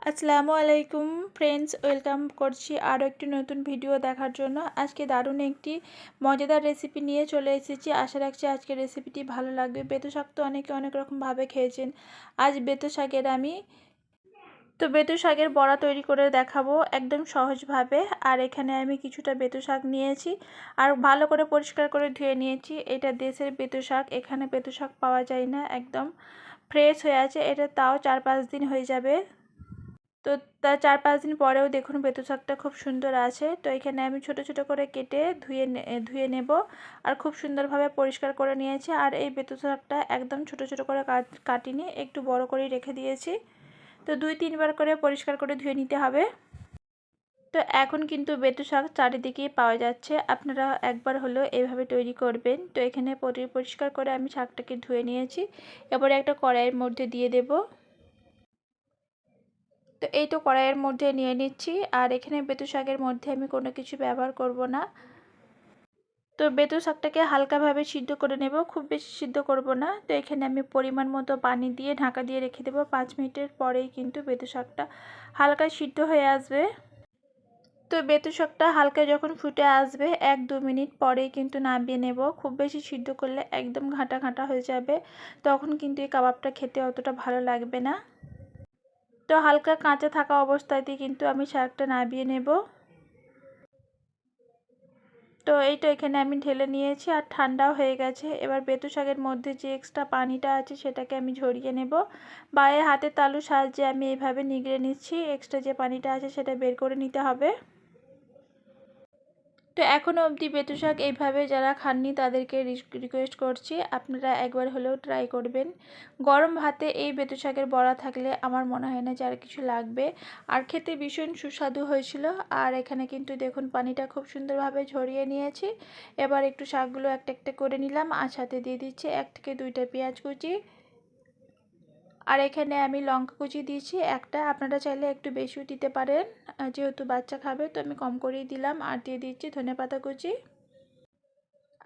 আসসালামু আলাইকুম friends, welcome করছি আরও একটি নতুন ভিডিও দেখার জন্য। আজকে দারুণ একটি মজাদার রেসিপি নিয়ে চলে এসেছি। আশা রাখছি আজকের রেসিপিটি ভালো লাগবে। বেতো শাক তো অনেকে অনেক রকমভাবে খেয়েছেন। আজ বেতো শাকের বড়া তৈরি করে দেখাবো একদম সহজভাবে। আর এখানে আমি কিছুটা বেতো শাক নিয়েছি আর ভালো করে পরিষ্কার করে ধুয়ে নিয়েছি। এটা দেশের বেতো শাক, এখানে বেতো শাক পাওয়া যায় না, একদম ফ্রেশ হয়ে আছে। এটা তাও 4-5 দিন হয়ে যাবে। তো তার 4-5 দিন পরেও দেখুন বেতো শাকটা খুব সুন্দর আছে। তো এখানে আমি ছোট ছোট করে কেটে ধুয়ে নেব আর খুব সুন্দরভাবে পরিষ্কার করে নিয়েছি। আর এই বেতো শাকটা একদম ছোট ছোট করে কাটিনি, একটু বড় করেই রেখে দিয়েছি। তো 2-3 বার করে পরিষ্কার করে ধুয়ে নিতে হবে। তো এখন কিন্তু বেতো শাক চারিদিকেই পাওয়া যাচ্ছে, আপনারা একবার হলেও এভাবে তৈরি করবেন। তো এখানে পরিষ্কার করে আমি শাকটাকে ধুয়ে নিয়েছি। এবারে একটা কড়াইয়ের মধ্যে দিয়ে দেব। তো এই তো কড়াইয়ের মধ্যে নিয়ে নিচ্ছি। আর এখানে বেতো শাকের মধ্যে আমি কোনো কিছু ব্যবহার করব না। তো বেতো শাকটাকে হালকাভাবে সিদ্ধ করে নেব, খুব বেশি সিদ্ধ করব না। তো এখানে আমি পরিমাণ মতো পানি দিয়ে ঢাকা দিয়ে রেখে দেবো। 5 মিনিটের পরেই কিন্তু বেতো শাকটা হালকা সিদ্ধ হয়ে আসবে। তো বেতো শাকটা হালকা যখন ফুটে আসবে 1-2 মিনিট পরেই কিন্তু নামিয়ে নেব। খুব বেশি সিদ্ধ করলে একদম ঘাঁটা ঘাঁটা হয়ে যাবে, তখন কিন্তু এই কাবাবটা খেতে অতটা ভালো লাগবে না। তো হালকা কাঁচা থাকা অবস্থাতেই কিন্তু আমি শাকটা নামিয়ে নেব। তো এই তো এখানে আমি ঢেলে নিয়েছি আর ঠান্ডাও হয়ে গেছে। এবার বেতো শাকের মধ্যে যে এক্সট্রা পানিটা আছে সেটাকে আমি ঝরিয়ে নেব। বায়ে হাতের তালুর সাহায্যে আমি এইভাবে নিগড়ে নিচ্ছি, এক্সট্রা যে পানিটা আছে সেটা বের করে নিতে হবে। তো এখনও অবধি বেতো শাক এইভাবে যারা খাননি তাদেরকে রিকোয়েস্ট করছি আপনারা একবার হলেও ট্রাই করবেন। গরম ভাতে এই বেতো শাকের বড়া থাকলে আমার মনে হয় না যে আর কিছু লাগবে। আর খেতে ভীষণ সুস্বাদু হয়েছিল। আর এখানে কিন্তু দেখুন পানিটা খুব সুন্দরভাবে ঝরিয়ে নিয়েছি। এবার একটু শাকগুলো একটা একটা করে নিলাম আর সাথে দিয়ে দিচ্ছি 1 থেকে 2টা পেঁয়াজ কুচি। আর এখানে আমি লঙ্কা কুচি দিয়েছি একটা, আপনারা চাইলে একটু বেশিও দিতে পারেন, যেহেতু বাচ্চা খাবে তো আমি কম করেই দিলাম। আর দিয়ে দিচ্ছি ধনেপাতা কুচি।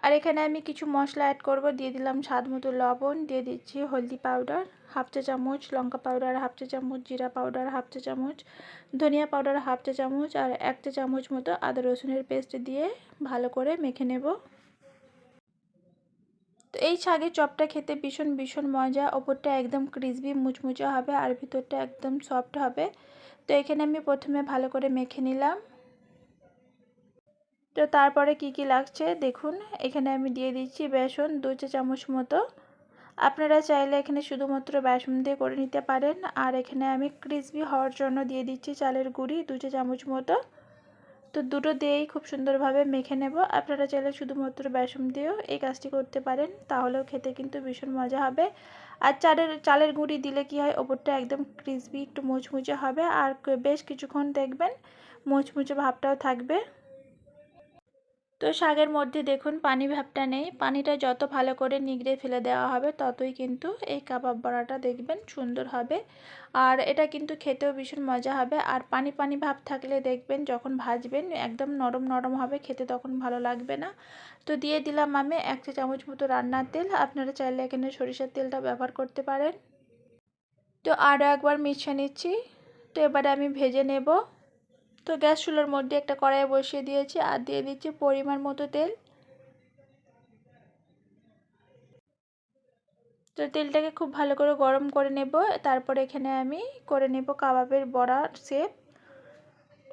আর এখানে আমি কিছু মশলা অ্যাড করব, দিয়ে দিলাম স্বাদ মতো লবণ, দিয়ে দিচ্ছি হলদি পাউডার 1/2 চা চামচ, লঙ্কা পাউডার 1/2 চা চামচ, জিরা পাউডার 1/2 চা চামচ, ধনিয়া পাউডার 1/2 চা চামচ আর 1 চা চামচ মতো আদা রসুনের পেস্ট দিয়ে ভালো করে মেখে নেব। তো এই শাকের চপটা খেতে ভীষণ ভীষণ মজা, ওপরটা একদম ক্রিসপি মুচমুচে হবে আর ভিতরটা একদম সফট হবে। তো এখানে আমি প্রথমে ভালো করে মেখে নিলাম। তো তারপরে কি লাগছে দেখুন, এখানে আমি দিয়ে দিচ্ছি বেসন 2 চা চামচ মতো। আপনারা চাইলে এখানে শুধুমাত্র বেসন দিয়ে করে নিতে পারেন। আর এখানে আমি ক্রিসপি হওয়ার জন্য দিয়ে দিচ্ছি চালের গুঁড়ি 2 চা চামচ মতো। তো দুটো দিয়েই খুব সুন্দরভাবে মেখে নেব। আপনারা চাইলে শুধুমাত্র বেসন দিয়েও এই কাজটি করতে পারেন, তাহলেও খেতে কিন্তু ভীষণ মজা হবে। আর চালের গুঁড়ি দিলে কি হয়, ওপরটা একদম ক্রিসপি একটু মুচমুচে হবে আর বেশ কিছুক্ষণ দেখবেন মুচমুচে ভাবটাও থাকবে। তো শাকের মধ্যে দেখুন পানি ভাবটা নেই, পানিটা যত ভালো করে নিগড়ে ফেলে দেওয়া হবে ততই কিন্তু এই কাবাব বড়াটা দেখবেন সুন্দর হবে। আর এটা কিন্তু খেতেও ভীষণ মজা হবে। আর পানি পানি ভাব থাকলে দেখবেন যখন ভাজবেন একদম নরম নরম হবে, খেতে তখন ভালো লাগবে না। তো দিয়ে দিলাম আমি 1 চা চামচ মতো রান্নার তেল, আপনারা চাইলে এখানে সরিষার তেলটা ব্যবহার করতে পারেন। তো আরও একবার মিশিয়ে নিচ্ছি। তো এবারে আমি ভেজে নেব। তো গ্যাস চুলার মধ্যে একটা কড়াই বসিয়ে দিয়েছি আর দিয়ে দিচ্ছি পরিমাণ মতো তেল। তো তেলটাকে খুব ভালো করে গরম করে নেব। তারপরে এখানে আমি করে নেব কাবাবের বড়ার শেপ।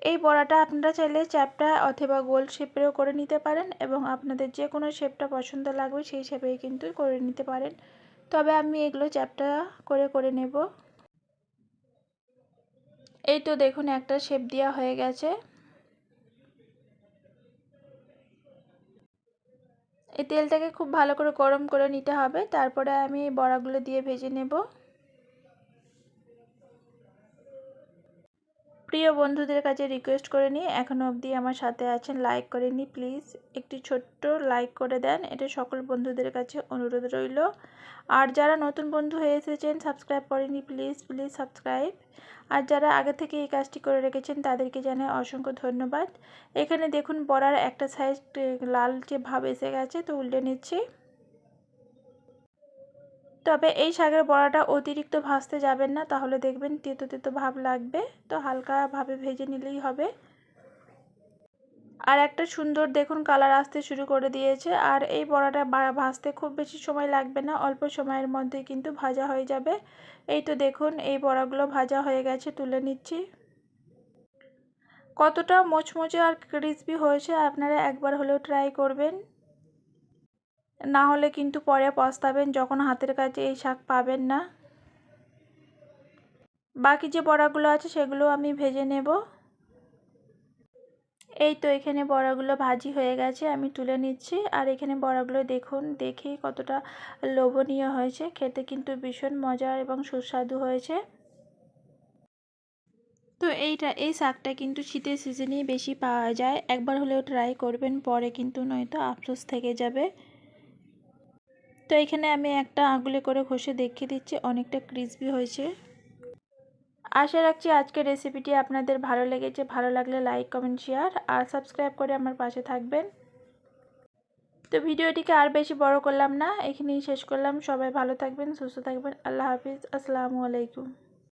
এই বড়াটা আপনারা চাইলে চ্যাপ্টা অথবা গোল শেপেরও করে নিতে পারেন এবং আপনাদের যে কোনো শেপটা পছন্দ লাগবে সেই শেপেই কিন্তু করে নিতে পারেন। তবে আমি এগুলো চ্যাপ্টা করে নেব। এই তো দেখুন একটা শেপ দেওয়া হয়ে গেছে। এই তেলটাকে খুব ভালো করে গরম করে নিতে হবে, তারপরে আমি বড়াগুলো দিয়ে ভেজে নেব। প্রিয় বন্ধুদের কাছে রিকোয়েস্ট করে নিই, এখনও অবধি আমার সাথে আছেন লাইক করেননি, প্লিজ একটি ছোট্ট লাইক করে দেন, এটা সকল বন্ধুদের কাছে অনুরোধ রইল। আর যারা নতুন বন্ধু হয়ে এসেছেন সাবস্ক্রাইব করেননি, প্লিজ প্লিজ সাবস্ক্রাইব। আর যারা আগে থেকে এই কাজটি করে রেখেছেন তাদেরকে জানাই অসংখ্য ধন্যবাদ। এখানে দেখুন বড়ার একটা সাইড লালচে ভাব এসে গেছে, তো উল্টে নিচ্ছি। তবে এই শাকের বড়াটা অতিরিক্ত ভাজতে যাবেন না, তাহলে দেখবেন তেতো তেতো ভাব লাগবে। তো হালকাভাবে ভেজে নিলেই হবে। আর একটা সুন্দর দেখুন কালার আসতে শুরু করে দিয়েছে। আর এই বড়াটা ভাজতে খুব বেশি সময় লাগবে না, অল্প সময়ের মধ্যে কিন্তু ভাজা হয়ে যাবে। এই তো দেখুন এই বড়াগুলো ভাজা হয়ে গেছে, তুলে নিচ্ছি। কতটা মোচমোচে আর ক্রিসপি হয়েছে আপনারা একবার হলেও ট্রাই করবেন, না হলে কিন্তু পরে পস্তাবেন যখন হাতের কাছে এই শাক পাবেন না। বাকি যে বড়াগুলো আছে সেগুলো আমি ভেজে নেব। এই তো এখানে বড়াগুলো ভাজি হয়ে গেছে, আমি তুলে নিচ্ছি। আর এখানে বড়াগুলো দেখুন, দেখেই কতটা লোভনীয় হয়েছে, খেতে কিন্তু ভীষণ মজার এবং সুস্বাদু হয়েছে। তো এই শাকটা কিন্তু শীতের সিজনেই বেশি পাওয়া যায়, একবার হলেও ট্রাই করবেন, পরে কিন্তু নয়তো আফসোস থেকে যাবে। তো এখানে আমি একটা আঙুলে করে ঘষে দেখিয়ে দিচ্ছি, অনেকটা ক্রিসপি হয়েছে। আশা রাখছি আজকের রেসিপিটি আপনাদের ভালো লেগেছে। ভালো লাগলে লাইক, কমেন্ট, শেয়ার আর সাবস্ক্রাইব করে আমার পাশে থাকবেন। তো ভিডিওটিকে আর বেশি বড় করলাম না, এখানেই শেষ করলাম। সবাই ভালো থাকবেন, সুস্থ থাকবেন। আল্লাহ হাফিজ, আসসালামু আলাইকুম।